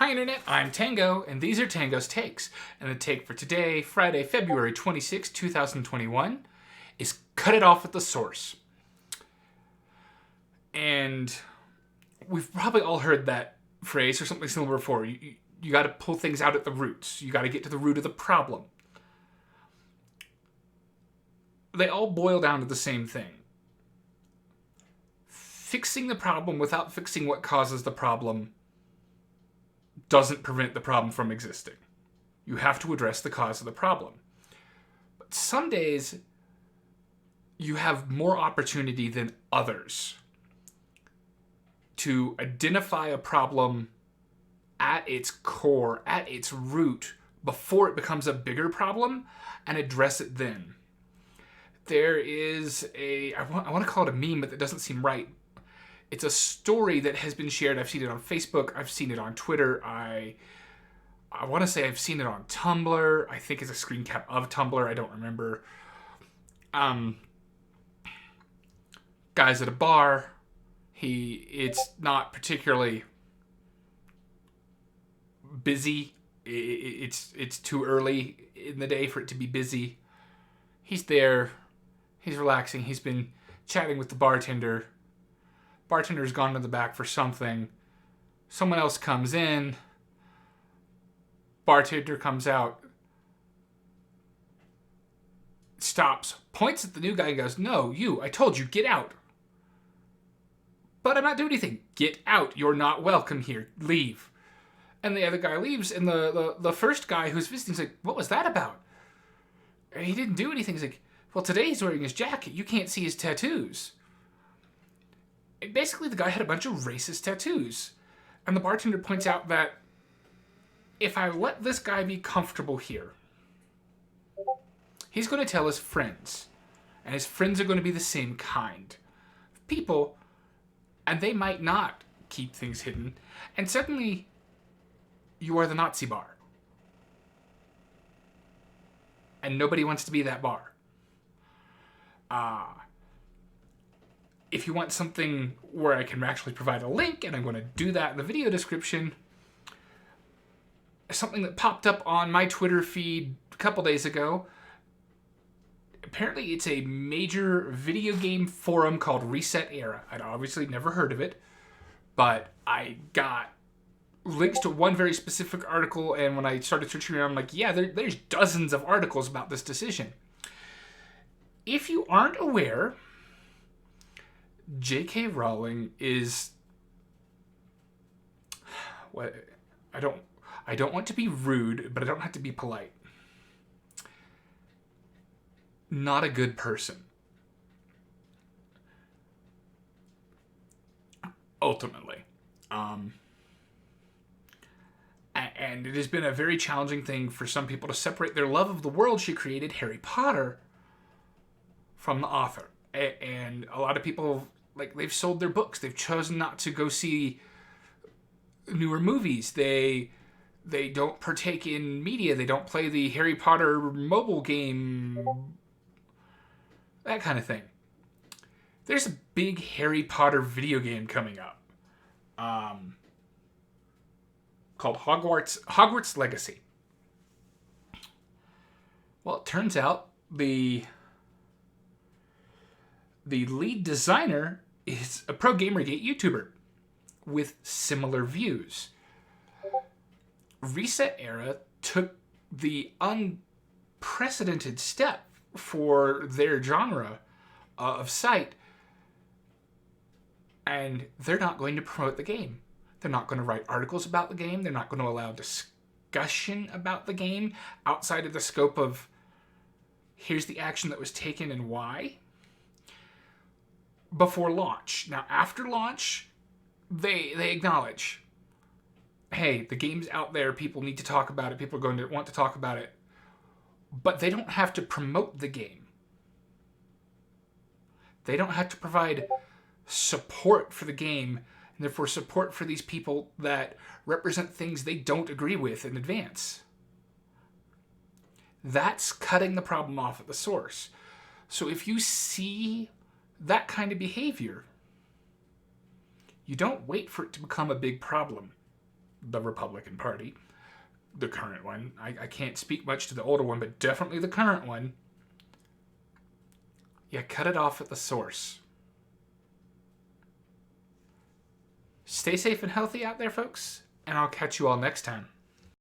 Hi Internet, I'm Tango, and these are Tango's Takes. And the take for today, Friday, February 26, 2021, is cut it off at the source. And we've probably all heard that phrase or something similar before. You got to pull things out at the roots. You got to get to the root of the problem. They all boil down to the same thing. Fixing the problem without fixing what causes the problem doesn't prevent the problem from existing. You have to address the cause of the problem. But some days, you have more opportunity than others to identify a problem at its core, at its root, before it becomes a bigger problem, and address it then. There is I want to call it a meme, but that doesn't seem right. It's a story that has been shared. I've seen it on Facebook. I've seen it on Twitter. I want to say I've seen it on Tumblr. I think it's a screen cap of Tumblr. I don't remember. Guy's at a bar. It's not particularly busy. It's too early in the day for it to be busy. He's there. He's relaxing. He's been chatting with the bartender. Bartender's gone to the back for something. Someone else comes in. Bartender comes out. Stops. Points at the new guy and goes, "No, you. I told you, get out." "But I'm not doing anything." "Get out. You're not welcome here. Leave." And the other guy leaves, and the first guy who's visiting is like, "What was that about?" And he didn't do anything. He's like, "Well, today he's wearing his jacket. You can't see his tattoos." And basically, the guy had a bunch of racist tattoos. And the bartender points out that if I let this guy be comfortable here, he's going to tell his friends. And his friends are going to be the same kind of people. And they might not keep things hidden. And suddenly, you are the Nazi bar. And nobody wants to be that bar. If you want something where I can actually provide a link, and I'm going to do that in the video description, something that popped up on my Twitter feed a couple days ago. Apparently, it's a major video game forum called Reset Era. I'd obviously never heard of it, but I got links to one very specific article, and when I started searching around, I'm like, yeah, there's dozens of articles about this decision. If you aren't aware, J.K. Rowling is what I don't want to be rude, but I don't have to be polite. Not a good person. Ultimately. And it has been a very challenging thing for some people to separate their love of the world she created, Harry Potter, from the author. And a lot of people, they've sold their books. They've chosen not to go see newer movies. They don't partake in media. They don't play the Harry Potter mobile game. That kind of thing. There's a big Harry Potter video game coming up. Called Hogwarts Legacy. Well, it turns out the lead designer is a pro Gamergate YouTuber with similar views. Reset Era took the unprecedented step for their genre of site, and they're not going to promote the game. They're not going to write articles about the game. They're not going to allow discussion about the game outside of the scope of here's the action that was taken and why. Before launch. Now, after launch, they acknowledge, hey, the game's out there. People need to talk about it. People are going to want to talk about it. But they don't have to promote the game. They don't have to provide support for the game, and therefore support for these people that represent things they don't agree with in advance. That's cutting the problem off at the source. So if you see that kind of behavior, you don't wait for it to become a big problem. the Republican Party, the current one. I can't speak much to the older one, but definitely the current one. Yeah, cut it off at the source. Stay safe and healthy out there, folks, and I'll catch you all next time.